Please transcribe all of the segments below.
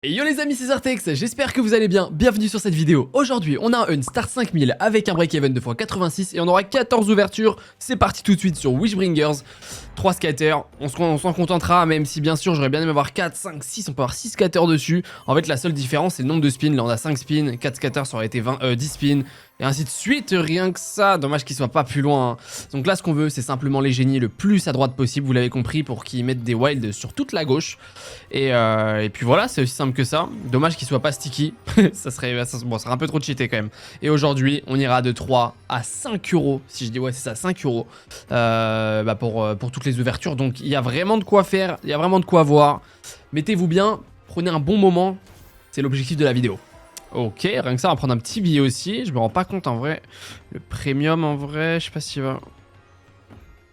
Et yo les amis, c'est Zartex, j'espère que vous allez bien, bienvenue sur cette vidéo. Aujourd'hui on a un Start 5000 avec un break-even de x86 et on aura 14 ouvertures. C'est parti tout de suite sur Wishbringers. 3 skaters, on s'en contentera, même si bien sûr j'aurais bien aimé avoir 4, 5, 6, on peut avoir 6 skaters dessus. En fait la seule différence c'est le nombre de spins, là on a 5 spins, 4 skaters ça aurait été 10 spins. Et ainsi de suite, rien que ça, dommage qu'ils soient pas plus loin. Hein. Donc là ce qu'on veut c'est simplement les génies le plus à droite possible, vous l'avez compris, pour qu'ils mettent des wilds sur toute la gauche. Et puis voilà, c'est aussi simple que ça. Dommage qu'ils soient pas sticky, ça serait un peu trop cheaté quand même. Et aujourd'hui on ira de 3 à 5 euros, si je dis ouais c'est ça, 5 euros pour toutes les ouvertures. Donc il y a vraiment de quoi faire, il y a vraiment de quoi voir. Mettez-vous bien, prenez un bon moment, c'est l'objectif de la vidéo. Ok, rien que ça, on va prendre un petit billet aussi. Je me rends pas compte en vrai. Le premium en vrai, je sais pas s'il va.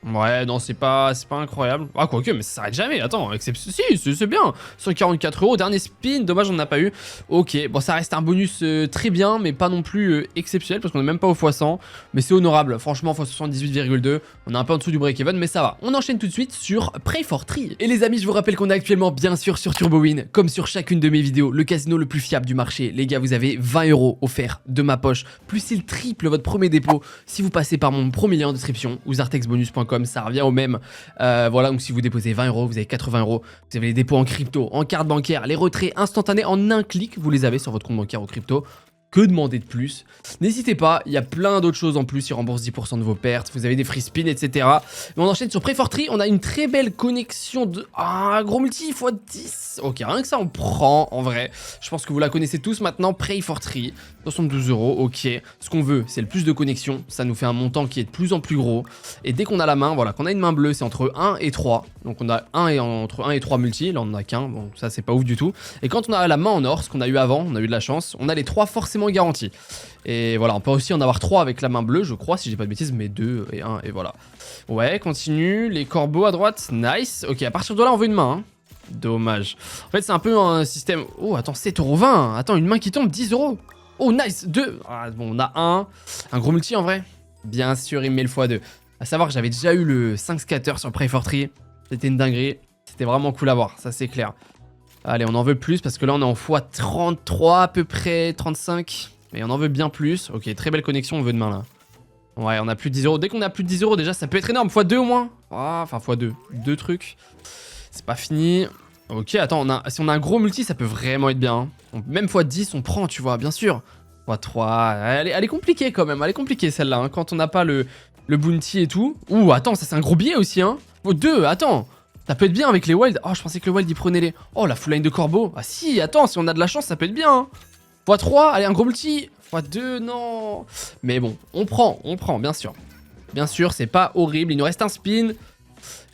Ouais, non, c'est pas incroyable. Ah, quoique, mais ça s'arrête jamais. Attends, si, c'est bien. 144 euros, dernier spin. Dommage, on n'en a pas eu. Ok, bon, ça reste un bonus très bien, mais pas non plus exceptionnel parce qu'on est même pas au x100. Mais c'est honorable. Franchement, x78,2. On est un peu en dessous du break-even, mais ça va. On enchaîne tout de suite sur Pray for Tree. Et les amis, je vous rappelle qu'on est actuellement, bien sûr, sur TurboWin. Comme sur chacune de mes vidéos, le casino le plus fiable du marché. Les gars, vous avez 20 euros offerts de ma poche. Plus c'est le triple votre premier dépôt si vous passez par mon premier lien en description ou zartexbonus.com. Ça revient au même. Voilà, donc si vous déposez 20 euros, vous avez 80 euros. Vous avez les dépôts en crypto, en carte bancaire, les retraits instantanés en un clic. Vous les avez sur votre compte bancaire ou crypto. Que demander de plus? N'hésitez pas, il y a plein d'autres choses en plus, ils remboursent 10% de vos pertes, vous avez des free spins, etc. Mais on enchaîne sur Pray for Tree, on a une très belle connexion de... Ah, gros multi x10. Ok, rien que ça on prend, en vrai. Je pense que vous la connaissez tous maintenant, Pray for Tree. 72 euros, ok. Ce qu'on veut, c'est le plus de connexions, ça nous fait un montant qui est de plus en plus gros. Et dès qu'on a la main, voilà, qu'on a une main bleue, c'est entre 1 et 3. Donc on a entre 1 et 3 multi, là on en a qu'un, bon ça c'est pas ouf du tout. Et quand on a la main en or, ce qu'on a eu avant, on a eu de la chance, on a les 3 forcément garantis. Et voilà, on peut aussi en avoir 3 avec la main bleue, je crois, si j'ai pas de bêtises, mais 2 et 1, et voilà. Ouais, continue, les corbeaux à droite, nice. Ok, à partir de là, on veut une main, hein. Dommage. En fait, c'est un peu un système... Oh, attends, 7,20 €. Attends, une main qui tombe, 10 euros. Oh, nice, 2. Ah, bon, on a un gros multi en vrai. Bien sûr, il me met le x2. À savoir que j'avais déjà eu le 5 scatter sur Pray for Tree. C'était une dinguerie. C'était vraiment cool à voir, ça c'est clair. Allez, on en veut plus parce que là, on est en x33 à peu près, 35. Et on en veut bien plus. Ok, très belle connexion, on veut de main là. Ouais, on a plus de 10 euros. Dès qu'on a plus de 10 euros, déjà, ça peut être énorme. x2 au moins. Ah, enfin, x2. Deux trucs. C'est pas fini. Ok, attends, si on a un gros multi, ça peut vraiment être bien. Hein. Même x10, on prend, tu vois, bien sûr. x3. Elle est compliquée quand même. Elle est compliquée celle-là. Hein, quand on n'a pas le bounty et tout. Ouh, attends, ça c'est un gros billet aussi. Hein. x2, attends. Ça peut être bien avec les wilds. Oh, je pensais que le wild il prenait les. Oh, la full line de corbeau. Ah si, attends, si on a de la chance, ça peut être bien. Hein. x3, allez, un gros multi. x2, non. Mais bon, on prend, bien sûr. Bien sûr, c'est pas horrible. Il nous reste un spin.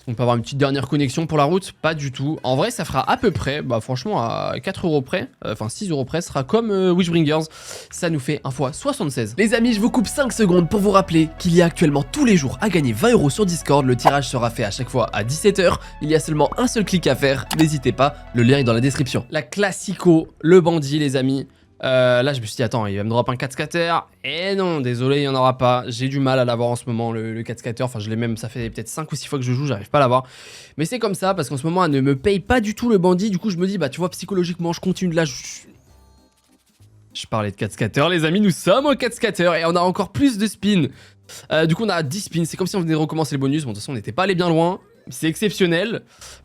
On peut avoir une petite dernière connexion pour la route? Pas du tout. En vrai, ça fera à peu près, bah franchement, à 4 euros près, enfin 6 euros près, ce sera comme Wishbringers. Ça nous fait un fois 76. Les amis, je vous coupe 5 secondes pour vous rappeler qu'il y a actuellement tous les jours à gagner 20 euros sur Discord. Le tirage sera fait à chaque fois à 17 h. Il y a seulement un seul clic à faire. N'hésitez pas, le lien est dans la description. La classico, le bandit, les amis. Là je me suis dit attends, il va me drop un 4 scatter. Et non, désolé, il n'y en aura pas. J'ai du mal à l'avoir en ce moment, le 4 scatter. Enfin je l'ai même, ça fait peut-être 5 ou 6 fois que je joue, j'arrive pas à l'avoir. Mais c'est comme ça parce qu'en ce moment elle ne me paye pas du tout le bandit. Du coup je me dis bah tu vois, psychologiquement je continue de la... Je parlais de 4 scatter les amis, nous sommes au 4 scatter et on a encore plus de spins. Du coup on a 10 spins, c'est comme si on venait de recommencer le bonus. Bon de toute façon on n'était pas allé bien loin. C'est exceptionnel,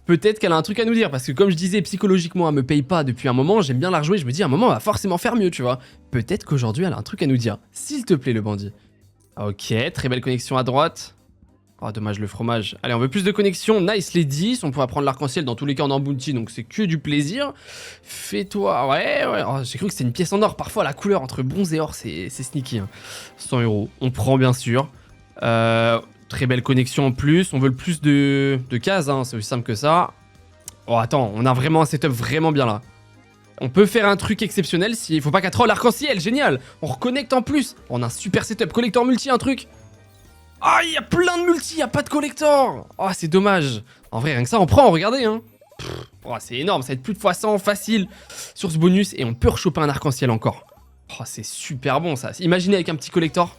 peut-être qu'elle a un truc à nous dire, parce que comme je disais, psychologiquement elle me paye pas depuis un moment, j'aime bien la rejouer, je me dis à un moment elle va forcément faire mieux, tu vois. Peut-être qu'aujourd'hui elle a un truc à nous dire, s'il te plaît le bandit. Ok, très belle connexion à droite. Oh dommage le fromage. Allez, on veut plus de connexion, nice les 10, on pourra prendre l'arc-en-ciel, dans tous les cas on est en bounty, donc c'est que du plaisir. Fais-toi, ouais, oh, j'ai cru que c'était une pièce en or, parfois la couleur entre bronze et or c'est sneaky. Hein. 100 euros, on prend bien sûr. Très belle connexion en plus, on veut le plus de cases, hein, c'est aussi simple que ça. Oh attends, on a vraiment un setup vraiment bien là. On peut faire un truc exceptionnel s'il faut pas qu'à troll l'arc-en-ciel, génial. On reconnecte en plus, on a un super setup, collector multi, un truc. Ah, il y a plein de multi, il y a pas de collector. Oh c'est dommage. En vrai rien que ça on prend, regardez hein. Oh, c'est énorme, ça va être plus de x100 facile sur ce bonus et on peut rechoper un arc-en-ciel encore. Oh c'est super bon ça, imaginez avec un petit collector.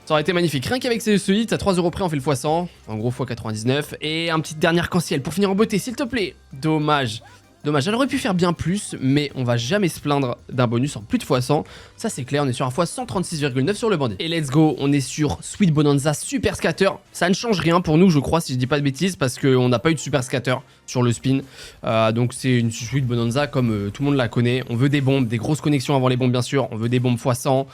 Ça aurait été magnifique. Rien qu'avec ce hit, à 3 euros près, on fait le x100. En gros, x99. Et un petit dernier arc-en-ciel pour finir en beauté, s'il te plaît. Dommage. Dommage, elle aurait pu faire bien plus, mais on va jamais se plaindre d'un bonus en plus de x100. Ça c'est clair, on est sur un x136,9 sur le bandit. Et let's go, on est sur Sweet Bonanza Super Scatter. Ça ne change rien pour nous, je crois, si je dis pas de bêtises, parce qu'on n'a pas eu de Super Scatter sur le spin. Donc c'est une Sweet Bonanza comme tout le monde la connaît. On veut des bombes, des grosses connexions avant les bombes bien sûr. On veut des bombes x100,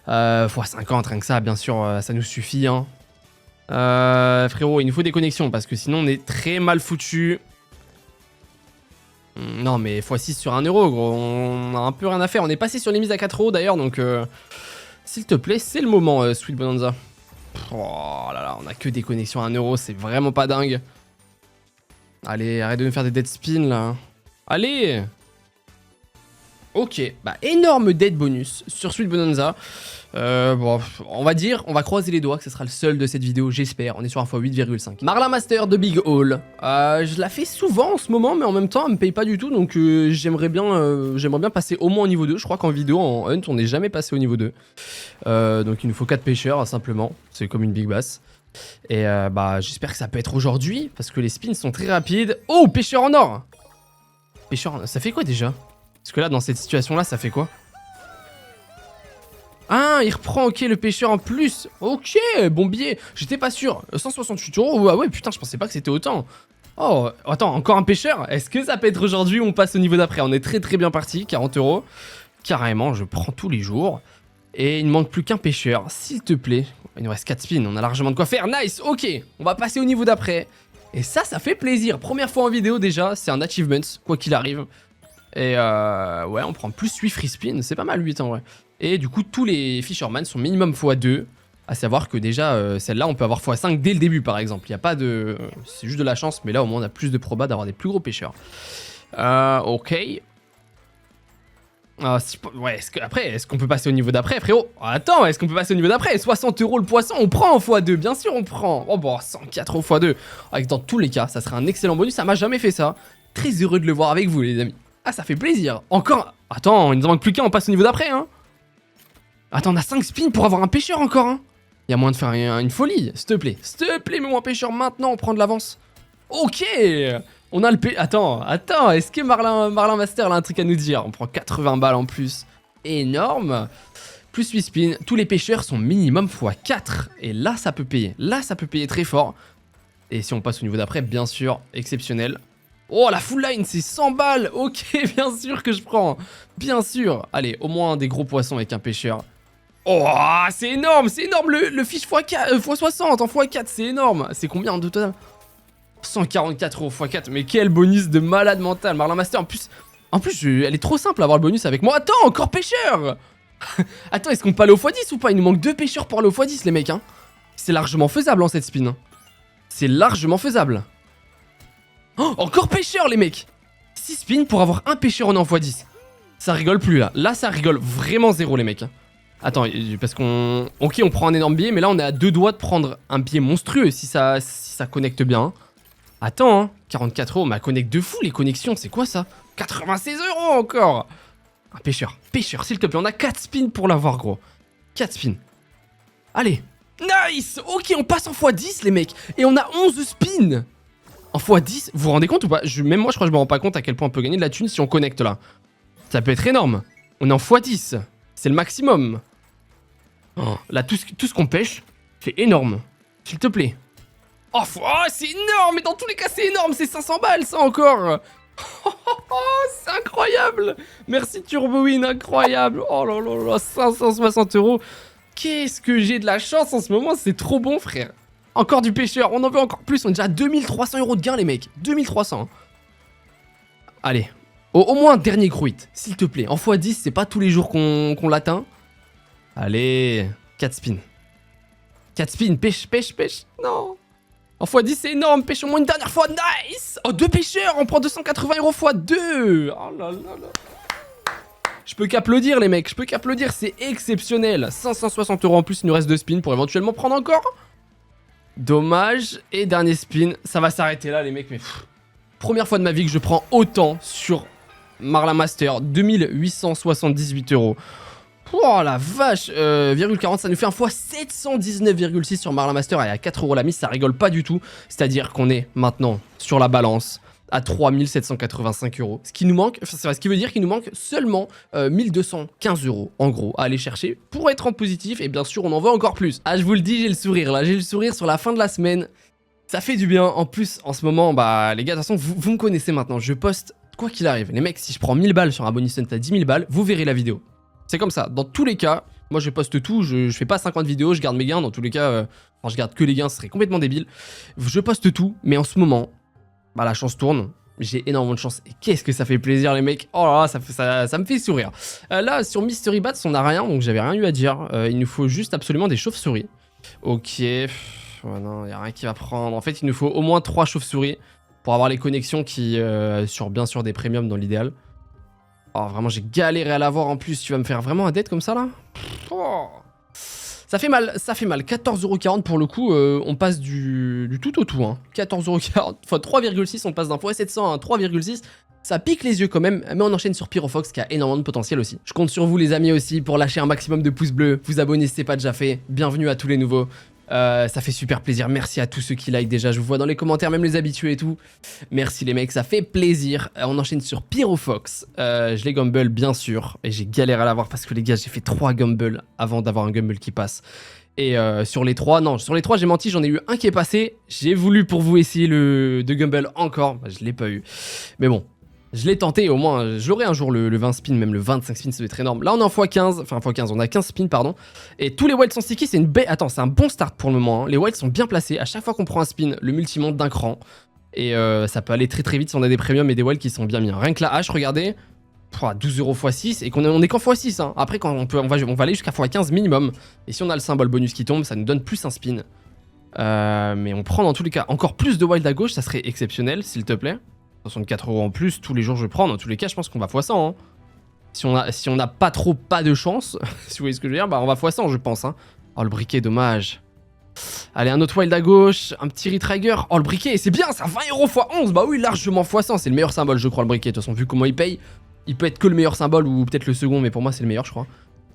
x50, rien que ça, bien sûr, ça nous suffit. Hein. Frérot, il nous faut des connexions, parce que sinon on est très mal foutu. Non mais x6 sur 1 euro gros, on a un peu rien à faire, on est passé sur les mises à 4 euros d'ailleurs donc s'il te plaît c'est le moment Sweet Bonanza. Oh là là, on a que des connexions à 1 euro, c'est vraiment pas dingue. Allez, arrête de nous faire des dead spins là. Allez. Ok, bah énorme dead bonus sur Sweet Bonanza. Bon, on va dire, on va croiser les doigts que ce sera le seul de cette vidéo, j'espère. On est sur un x8,5. Marlin Master de Big Haul. Je la fais souvent en ce moment, mais en même temps, elle me paye pas du tout. Donc j'aimerais bien passer au moins au niveau 2. Je crois qu'en vidéo, en hunt, on n'est jamais passé au niveau 2. Donc il nous faut 4 pêcheurs, simplement. C'est comme une big bass. Et bah j'espère que ça peut être aujourd'hui, parce que les spins sont très rapides. Oh, pêcheur en or. Pêcheur en or, ça fait quoi déjà? Parce que là, dans cette situation-là, ça fait quoi? Ah, il reprend, ok, le pêcheur en plus. Ok, bon billet. J'étais pas sûr. 168 euros. Ah ouais, putain, je pensais pas que c'était autant. Oh, attends, encore un pêcheur? Est-ce que ça peut être aujourd'hui ou on passe au niveau d'après? On est très très bien parti, 40 euros. Carrément, je prends tous les jours. Et il ne manque plus qu'un pêcheur, s'il te plaît. Il nous reste 4 spins, on a largement de quoi faire. Nice, ok, on va passer au niveau d'après. Et ça fait plaisir. Première fois en vidéo déjà, c'est un achievement, quoi qu'il arrive. Et ouais, on prend plus 8 free spin, c'est pas mal 8 en vrai. Et du coup, tous les Fisherman sont minimum x2. À savoir que déjà, celle-là, on peut avoir x5 dès le début, par exemple. Il n'y a pas de... C'est juste de la chance, mais là, au moins, on a plus de proba d'avoir des plus gros pêcheurs. Ok. Ouais, est-ce qu'on peut passer au niveau d'après, frérot? Attends, est-ce qu'on peut passer au niveau d'après? 60 euros le poisson, on prend en x2, bien sûr, on prend. Oh, bon, 104 euros x2. Avec dans tous les cas, ça serait un excellent bonus. Ça m'a jamais fait ça. Très heureux de le voir avec vous, les amis. Ah, ça fait plaisir. Encore... Attends, il nous en manque plus qu'un, on passe au niveau d'après, hein. Attends, on a 5 spins pour avoir un pêcheur encore, hein. Il y a moyen de faire une folie, s'il te plaît. S'il te plaît, mets-moi un pêcheur maintenant, on prend de l'avance. Ok. On a le Attends, est-ce que Marlin Master a un truc à nous dire? On prend 80 balles en plus. Énorme. Plus 8 spins, tous les pêcheurs sont minimum x4. Et là, ça peut payer. Là, ça peut payer très fort. Et si on passe au niveau d'après, bien sûr, exceptionnel. Oh, la full line, c'est 100 balles. Ok, bien sûr que je prends. Bien sûr. Allez, au moins des gros poissons avec un pêcheur. Oh, c'est énorme, le fish x4, x60 en x4, c'est énorme. C'est combien en total? 144 euros x4, mais quel bonus de malade mental. Marlin Master, en plus elle est trop simple à avoir le bonus avec moi. Attends, encore pêcheur. Attends, est-ce qu'on peut aller au x10 ou pas? Il nous manque 2 pêcheurs pour aller au x10, les mecs, hein. C'est largement faisable en cette spin. C'est largement faisable. Oh, encore pêcheur, les mecs. 6 spins pour avoir un pêcheur en x10. Ça rigole plus, là. Là, ça rigole vraiment zéro, les mecs. Attends, parce qu'on... Ok, on prend un énorme billet, mais là, on est à 2 doigts de prendre un billet monstrueux si ça connecte bien. Attends, hein, 44 euros, mais elle connecte de fou, les connexions, c'est quoi ça? 96 euros encore. Un pêcheur, s'il te plaît, on a 4 spins pour l'avoir, gros. 4 spins. Allez. Nice. Ok, on passe en x10, les mecs. Et on a 11 spins. En x10, vous vous rendez compte ou pas? Même moi, je crois que je me rends pas compte à quel point on peut gagner de la thune si on connecte là. Ça peut être énorme. On est en x10. C'est le maximum. Oh, là, tout ce qu'on pêche, c'est énorme. S'il te plaît. Oh, c'est énorme. Mais dans tous les cas, c'est énorme. C'est 500 balles, ça encore. C'est incroyable. Merci Turbowin, incroyable. Oh là là là, 560 euros. Qu'est-ce que j'ai de la chance en ce moment. C'est trop bon, frère. Encore du pêcheur. On en veut encore plus. On est déjà à 2300 euros de gain, les mecs. 2300. Allez. Au moins, dernier gros hit, s'il te plaît. En x10, c'est pas tous les jours qu'on l'atteint. Allez, 4 spins. 4 spins, pêche. Non. En x10, c'est énorme. Pêche au moins une dernière fois. Nice. Oh, 2 pêcheurs. On prend 280 euros x2. Oh là là là. Je peux qu'applaudir, les mecs. Je peux qu'applaudir. C'est exceptionnel. 560 euros en plus. Il nous reste 2 spins pour éventuellement prendre encore. Dommage. Et dernier spin. Ça va s'arrêter là, les mecs. Mais première fois de ma vie que je prends autant sur Marlin Master. 2878 euros. Oh la vache, 0,40, ça nous fait un fois 719,6 sur Marlin Master et à 4 euros la mise, ça rigole pas du tout. C'est-à-dire qu'on est maintenant sur la balance à 3785 euros. Ce qui nous manque, ce qui veut dire qu'il nous manque seulement 1215 euros en gros à aller chercher pour être en positif et bien sûr on en veut encore plus. Ah je vous le dis, j'ai le sourire là, j'ai le sourire sur la fin de la semaine. Ça fait du bien. En plus en ce moment, bah les gars de toute façon vous me connaissez maintenant, je poste quoi qu'il arrive. Les mecs, si je prends 1000 balles sur un bonus hunt à 10 000 balles, vous verrez la vidéo. C'est comme ça, dans tous les cas, moi je poste tout, je fais pas 50 vidéos, je garde mes gains, dans tous les cas, enfin je garde que les gains, ce serait complètement débile. Je poste tout, mais en ce moment, bah la chance tourne, j'ai énormément de chance, et qu'est-ce que ça fait plaisir les mecs, oh là là, ça me fait sourire. Là, sur Mystery Bats, on n'a rien, donc j'avais rien eu à dire, il nous faut juste absolument des chauves-souris. Ok, oh non, il n'y a rien qui va prendre, en fait il nous faut au moins 3 chauves-souris, pour avoir les connexions qui, bien sûr des premiums dans l'idéal. Oh, vraiment, j'ai galéré à l'avoir en plus. Tu vas me faire vraiment un dead comme ça, là? Oh. Ça fait mal, ça fait mal. 14,40€ pour le coup, on passe du tout au tout. Hein. 14,40€, fois 3,6, on passe d'un x700 à 3,6. Ça pique les yeux quand même, mais on enchaîne sur Pyrofox qui a énormément de potentiel aussi. Je compte sur vous les amis aussi pour lâcher un maximum de pouces bleus, vous abonner si c'est pas déjà fait. Bienvenue à tous les nouveaux. Ça fait super plaisir, merci à tous ceux qui like déjà, je vous vois dans les commentaires, même les habitués et tout. Merci les mecs, ça fait plaisir. On enchaîne sur Pyrofox, je l'ai gumble bien sûr, et j'ai galéré à l'avoir parce que les gars j'ai fait 3 gumbles avant d'avoir un gumble qui passe. Et sur les 3, non, sur les 3 j'ai menti, j'en ai eu un qui est passé, j'ai voulu pour vous essayer de gumble encore, bah, je l'ai pas eu. Mais bon, je l'ai tenté, au moins, je l'aurai un jour le 20 spin, même le 25 spin, ça va être énorme. Là, on est en x15, enfin x15, on a 15 spins, pardon. Et tous les wilds sont sticky, c'est une bête. Attends, c'est un bon start pour le moment. Hein. Les wilds sont bien placés. À chaque fois qu'on prend un spin, le multi monte d'un cran. Et ça peut aller très très vite si on a des premiums et des wilds qui sont bien mis. Rien que la hache, regardez, 12€ x 6, et on est qu'en x6. Hein. Après, quand on va aller jusqu'à x15 minimum. Et si on a le symbole bonus qui tombe, ça nous donne plus un spin. Mais on prend dans tous les cas encore plus de wild à gauche, ça serait exceptionnel, s'il te plaît. 64€ en plus, tous les jours je prends, dans tous les cas je pense qu'on va x100 hein. Si on n'a pas de chance, si vous voyez ce que je veux dire, bah on va x100 je pense hein. Oh le briquet, dommage. Allez un autre wild à gauche, un petit retrigger. Oh le briquet, c'est bien ça, 20€ x 11, bah oui largement x100, c'est le meilleur symbole je crois le briquet, de toute façon vu comment il paye, il peut être que le meilleur symbole ou peut-être le second mais pour moi c'est le meilleur je crois.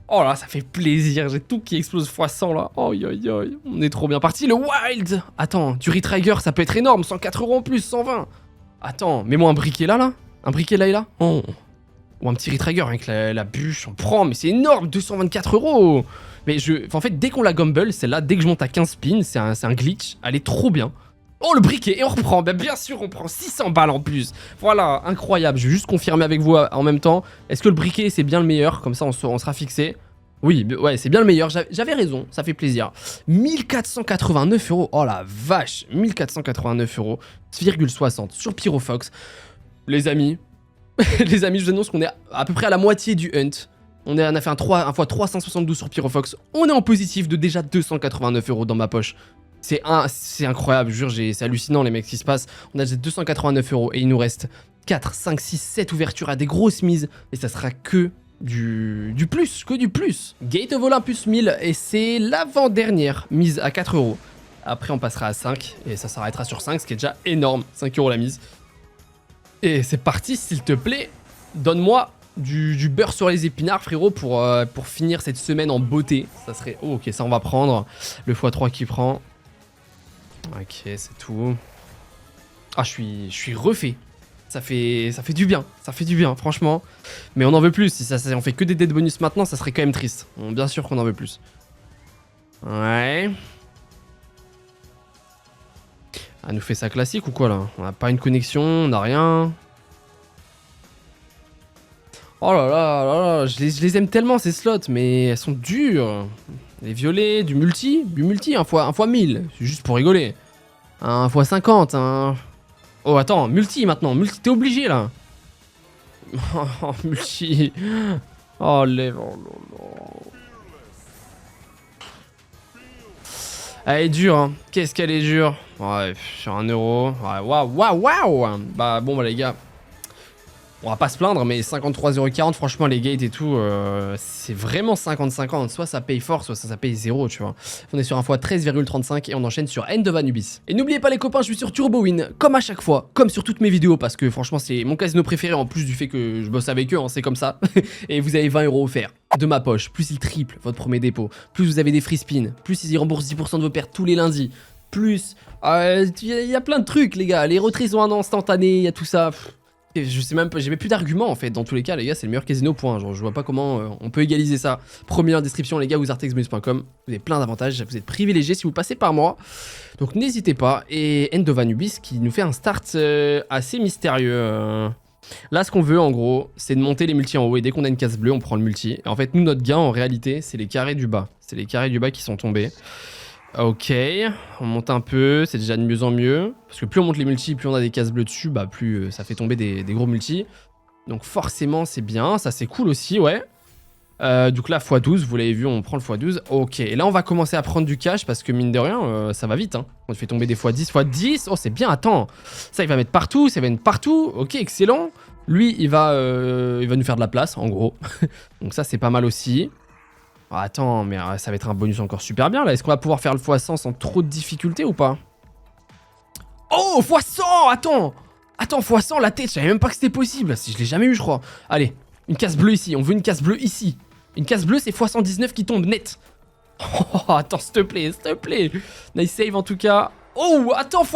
Oh là ça fait plaisir, j'ai tout qui explose x100 là, oh yo yo, on est trop bien parti, le wild. Attends, du retrigger ça peut être énorme, 104€ en plus, 120. Attends, mets-moi un briquet là. Un briquet là et là. Oh. Ou un petit retrigger avec la bûche, on prend, mais c'est énorme, 224€. Mais en fait, dès qu'on la gumble, celle-là, dès que je monte à 15 spins, c'est un glitch, elle est trop bien. Oh, le briquet, et on reprend, bah, bien sûr, on prend 600 balles en plus. Voilà, incroyable, je vais juste confirmer avec vous en même temps. Est-ce que le briquet, c'est bien le meilleur? Comme ça, on sera fixé. Oui, ouais, c'est bien le meilleur, j'avais raison, ça fait plaisir. 1489€, oh la vache, 1489€, 60 sur Pyrofox. Les amis, je vous annonce qu'on est à peu près à la moitié du hunt. On a fait un x 372 sur Pyrofox, on est en positif de déjà 289€ dans ma poche. C'est incroyable, je jure, c'est hallucinant les mecs ce qui se passe. On a déjà 289€ et il nous reste 4, 5, 6, 7 ouvertures à des grosses mises. Et ça sera que du plus. Gate of Olympus 1000 et c'est l'avant-dernière mise à 4€. Après on passera à 5 et ça s'arrêtera sur 5, ce qui est déjà énorme, 5€ la mise. Et c'est parti s'il te plaît, donne-moi du beurre sur les épinards frérot pour finir cette semaine en beauté. Ça serait... Oh, ok, ça on va prendre, le x3 qui prend. Ok, c'est tout. Ah, je suis refait. Ça fait du bien, franchement. Mais on en veut plus, si on fait que des dead bonus maintenant, ça serait quand même triste. Bon, bien sûr qu'on en veut plus. Ouais. Elle nous fait ça classique ou quoi là? On n'a pas une connexion, on n'a rien. Oh là là là là, je les aime tellement ces slots, mais elles sont dures. Les violets, du multi, un fois 1000, c'est juste pour rigoler. Un fois 50, un... Oh attends, multi maintenant, t'es obligé là. Oh, multi. Oh les... Oh, elle est dure, hein. Qu'est-ce qu'elle est dure. Ouais, sur 1€. Ouais, waouh. Bah bon bah les gars, on va pas se plaindre, mais 53,40€, franchement les gates et tout, c'est vraiment 50-50. Soit ça paye fort, soit ça paye 0, tu vois. On est sur un fois 13,35 et on enchaîne sur End of Anubis. Et n'oubliez pas les copains, je suis sur TurboWin, comme à chaque fois, comme sur toutes mes vidéos, parce que franchement c'est mon casino préféré, en plus du fait que je bosse avec eux, hein, c'est comme ça. Et vous avez 20€ offerts de ma poche, plus ils triplent votre premier dépôt, plus vous avez des free spins, plus ils y remboursent 10% de vos pertes tous les lundis. plus. Il y a plein de trucs, les gars. Les retraits sont instantanés, il y a tout ça. Pff, je sais même pas, j'ai même plus d'arguments en fait. Dans tous les cas, les gars, c'est le meilleur casino, point. Genre, je vois pas comment on peut égaliser ça. Premier en description, les gars, wizardtexbonus.com. Vous avez plein d'avantages, vous êtes privilégiés si vous passez par moi. Donc n'hésitez pas. Et End of Anubis qui nous fait un start assez mystérieux. Là, ce qu'on veut en gros, c'est de monter les multis en haut. Et dès qu'on a une case bleue, on prend le multi. Et en fait, nous, notre gain en réalité, c'est les carrés du bas. C'est les carrés du bas qui sont tombés. Ok, on monte un peu, c'est déjà de mieux en mieux. Parce que plus on monte les multis, plus on a des cases bleues dessus, bah plus ça fait tomber des gros multis. Donc forcément c'est bien, ça c'est cool aussi, ouais. Donc là x12, vous l'avez vu, on prend le x12. Ok, et là on va commencer à prendre du cash parce que mine de rien, ça va vite. Hein. On fait tomber des x10, x10, oh c'est bien, attends. Ça il va mettre partout, ça va mettre partout, ok, excellent. Lui il va nous faire de la place en gros. Donc ça c'est pas mal aussi. Oh, attends, mais ça va être un bonus encore super bien là. Est-ce qu'on va pouvoir faire le x100 sans trop de difficulté ou pas? Oh, x100. Attends, x100 la tête, je savais même pas que c'était possible. Je l'ai jamais eu, je crois. Allez, une case bleue ici. On veut une case bleue ici. Une case bleue, c'est x119 qui tombe net. Oh, attends, s'il te plaît, s'il te plaît. Nice save en tout cas. Oh, attends,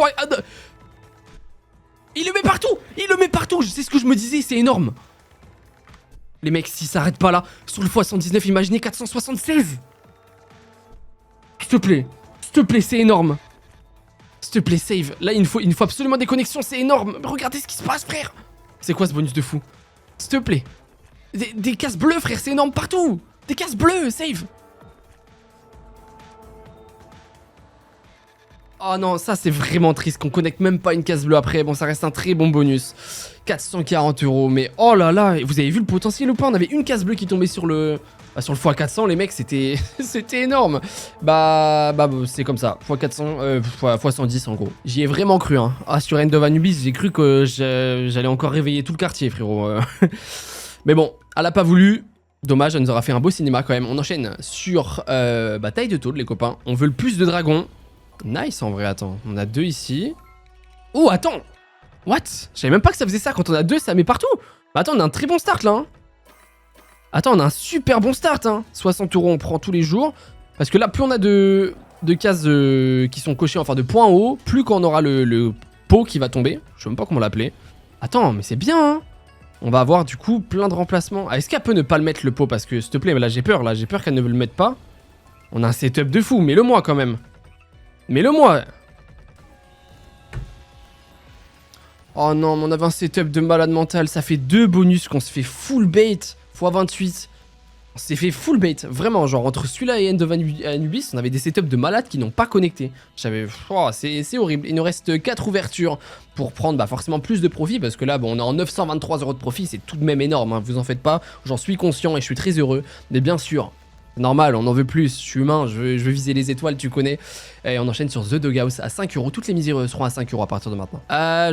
il le met partout. Il le met partout. Je sais ce que je me disais, c'est énorme. Les mecs, s'ils s'arrêtent pas là, sur le x119, imaginez 476. S'il te plaît, c'est énorme. S'il te plaît, save. Là, il faut absolument des connexions, c'est énorme. Regardez ce qui se passe, frère. C'est quoi ce bonus de fou? S'il te plaît. Des cases bleues, frère, c'est énorme partout. Des cases bleues, save. Oh non, ça c'est vraiment triste qu'on connecte même pas une case bleue après. Bon, ça reste un très bon bonus. 440 €, mais oh là là, vous avez vu le potentiel ou pas? On avait une case bleue qui tombait sur le x400, les mecs, c'était c'était énorme. Bah c'est comme ça, x400, x110 en gros. J'y ai vraiment cru, hein. Ah, sur End of Anubis, j'ai cru que j'allais encore réveiller tout le quartier, frérot. Mais bon, elle a pas voulu. Dommage, elle nous aura fait un beau cinéma quand même. On enchaîne sur bataille de taules, les copains. On veut le plus de dragons. Nice en vrai, attends. On a 2 ici. Oh, attends. What? Je savais même pas que ça faisait ça. Quand on a 2, ça met partout. Bah, attends, on a un très bon start là. Hein. Attends, on a un super bon start. Hein. 60 €, on prend tous les jours. Parce que là, plus on a de cases qui sont cochées, enfin de points en haut, plus qu'on aura le pot qui va tomber. Je sais même pas comment l'appeler. Attends, mais c'est bien. Hein. On va avoir du coup plein de remplacements. Ah, est-ce qu'elle peut ne pas le mettre le pot? Parce que s'il te plaît, mais là j'ai peur qu'elle ne le mette pas. On a un setup de fou. Mets-le moi quand même. Mets-le moi. Oh non, mais on avait un setup de malade mental. Ça fait 2 bonus qu'on se fait full bait x 28. On s'est fait full bait. Vraiment, genre entre celui-là et End of Anubis, on avait des setups de malades qui n'ont pas connecté. J'avais... Oh, c'est horrible. Il nous reste 4 ouvertures pour prendre forcément plus de profit. Parce que là, bon, on est en 923 € de profit. C'est tout de même énorme, hein, vous en faites pas. J'en suis conscient et je suis très heureux. Mais bien sûr... Normal, on en veut plus, je suis humain, je veux viser les étoiles, tu connais. Et on enchaîne sur The Doghouse à 5 €. Toutes les misères seront à 5 € à partir de maintenant.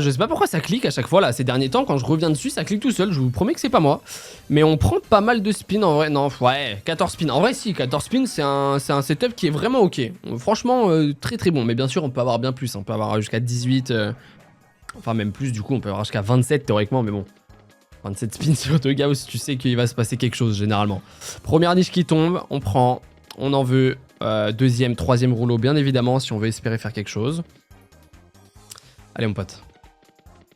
Je sais pas pourquoi ça clique à chaque fois là, ces derniers temps, quand je reviens dessus, ça clique tout seul, je vous promets que c'est pas moi. Mais on prend pas mal de spins en vrai, non, ouais, 14 spins. En vrai si, 14 spins, c'est un setup qui est vraiment ok. Franchement, très très bon, mais bien sûr on peut avoir bien plus, hein. On peut avoir jusqu'à 18, enfin même plus du coup, on peut avoir jusqu'à 27 théoriquement, mais bon. 27 spins sur Doghouse, tu sais qu'il va se passer quelque chose généralement. Première niche qui tombe, on prend, on en veut deuxième, troisième rouleau bien évidemment si on veut espérer faire quelque chose. Allez mon pote.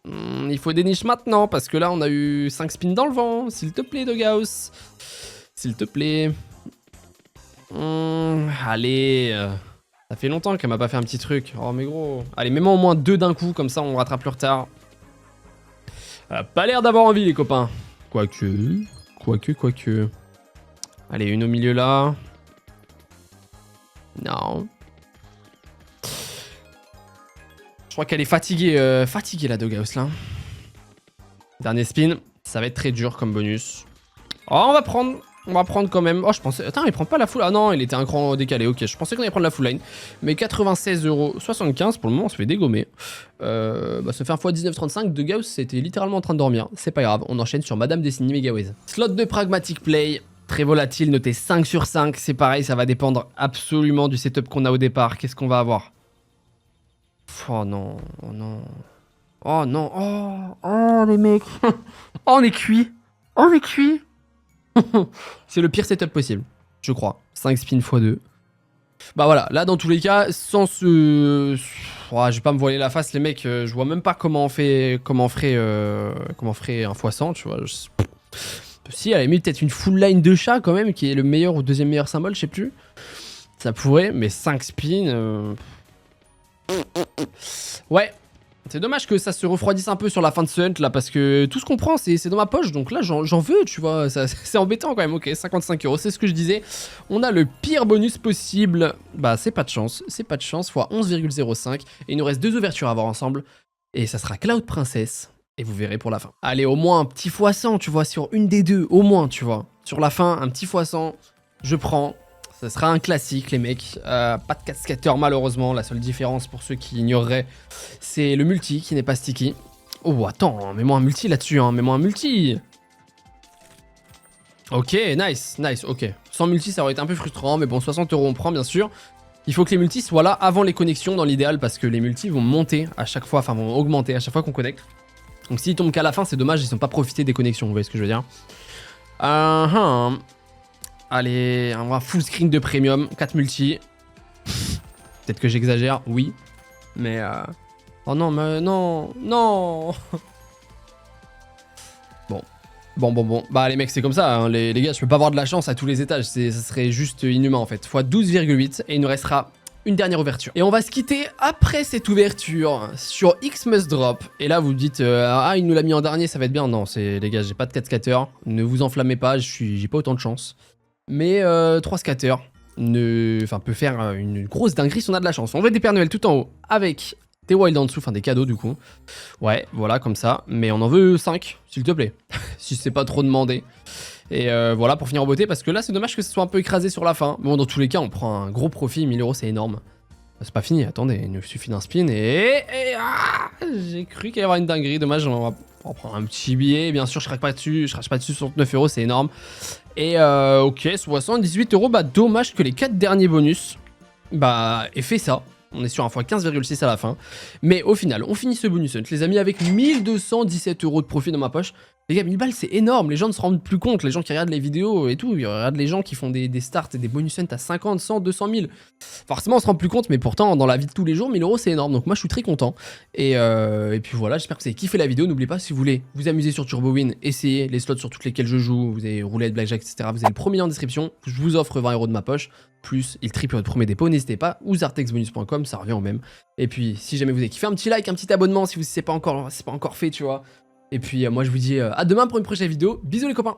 Il faut des niches maintenant parce que là on a eu 5 spins dans le vent. S'il te plaît Doghouse. S'il te plaît. Allez. Ça fait longtemps qu'elle m'a pas fait un petit truc. Oh mais gros. Allez, mets-moi au moins 2 d'un coup comme ça on rattrape le retard. Pas l'air d'avoir envie les copains. Quoique. Allez, une au milieu là. Non. Je crois qu'elle est fatiguée. Fatiguée la Doghouse là. Dernier spin. Ça va être très dur comme bonus. Oh, on va prendre quand même. Oh, je pensais... Attends, il prend pas la full... Ah non, il était un cran décalé. Ok, je pensais qu'on allait prendre la full line. Mais 96,75 € pour le moment, on se fait dégommer. Ça fait un fois 19,35. Doghouse, c'était littéralement en train de dormir. C'est pas grave, on enchaîne sur Madame Destiny Megaways. Slot de Pragmatic Play. Très volatile, noté 5 sur 5. C'est pareil, ça va dépendre absolument du setup qu'on a au départ. Qu'est-ce qu'on va avoir? Oh non, oh non. Oh non, oh les mecs. Oh, on est cuit. On est cuit. C'est le pire setup possible, je crois. 5 spins x 2. Bah voilà, là dans tous les cas, sans ce... je vais pas me voiler la face les mecs, je vois même pas comment on fait... Comment on ferait un x100, tu vois. Si, elle a mis peut-être une full line de chat quand même, qui est le meilleur ou deuxième meilleur symbole, je sais plus. Ça pourrait, mais 5 spins... Ouais, c'est dommage que ça se refroidisse un peu sur la fin de ce hunt là, parce que tout ce qu'on prend c'est dans ma poche, donc là j'en veux, tu vois, c'est embêtant quand même. Ok, 55 €, c'est ce que je disais. On a le pire bonus possible, bah c'est pas de chance, fois 11,05, et il nous reste 2 ouvertures à voir ensemble, et ça sera Cloud Princess, et vous verrez pour la fin. Allez, au moins un petit x100, tu vois, sur une des deux, au moins, tu vois. Sur la fin, un petit x100, je prends. Ça sera un classique, les mecs. Pas de cascateur, malheureusement. La seule différence, pour ceux qui ignoreraient, c'est le multi qui n'est pas sticky. Oh, attends, mets-moi un multi là-dessus, hein. Mets-moi un multi. Ok, nice, ok. Sans multi, ça aurait été un peu frustrant, mais bon, 60 € on prend, bien sûr. Il faut que les multis soient là avant les connexions, dans l'idéal, parce que les multis vont monter à chaque fois, enfin, vont augmenter à chaque fois qu'on connecte. Donc, s'ils tombent qu'à la fin, c'est dommage, ils n'ont pas profité des connexions, vous voyez ce que je veux dire. Allez, un full screen de premium, 4 multi. Peut-être que j'exagère, oui. Mais oh non, mais non, non. Bon. Bah les mecs, c'est comme ça, hein. Les gars, je peux pas avoir de la chance à tous les étages. Ça serait juste inhumain en fait. Fois 12,8 et il nous restera une dernière ouverture. Et on va se quitter après cette ouverture sur X Must Drop. Et là, vous me dites, ah, il nous l'a mis en dernier, ça va être bien. Non, les gars, j'ai pas de 4 scatters. Ne vous enflammez pas, j'ai pas autant de chance. Mais 3 scatters peut faire une grosse dinguerie si on a de la chance. On veut des Pères Noël tout en haut avec des wild en dessous, enfin des cadeaux du coup. Ouais, voilà, comme ça. Mais on en veut 5, s'il te plaît. Si c'est pas trop demandé. Et voilà, pour finir en beauté, parce que là, c'est dommage que ce soit un peu écrasé sur la fin. Bon, dans tous les cas, on prend un gros profit. 1000 €, c'est énorme. C'est pas fini, attendez, il nous suffit d'un spin j'ai cru qu'il y avait une dinguerie. Dommage, on va prendre un petit billet. Bien sûr, je crache pas dessus, 69 €, c'est énorme. Et ok, 78 €, bah dommage que les 4 derniers bonus, bah, aient fait ça. On est sur un fois 15,6 à la fin. Mais au final, on finit ce bonus hunt, les amis, avec 1217 € de profit dans ma poche. Les gars, 1000 balles, c'est énorme. Les gens ne se rendent plus compte. Les gens qui regardent les vidéos et tout, ils regardent les gens qui font des starts et des bonus hunt à 50, 100, 200 000. Forcément, on se rend plus compte, mais pourtant, dans la vie de tous les jours, 1000 €, c'est énorme. Donc moi, je suis très content. Et puis voilà, j'espère que vous avez kiffé la vidéo. N'oubliez pas, si vous voulez vous amuser sur TurboWin, essayez les slots sur toutes lesquels je joue. Vous avez roulette, blackjack, etc. Vous avez le premier lien en description. Je vous offre 20 € de ma poche. Plus il triple votre premier dépôt, n'hésitez pas, ou zartexbonus.com, ça revient au même. Et puis si jamais vous avez kiffé, un petit like, un petit abonnement si c'est pas encore fait, tu vois. Et puis moi je vous dis à demain pour une prochaine vidéo. Bisous les copains.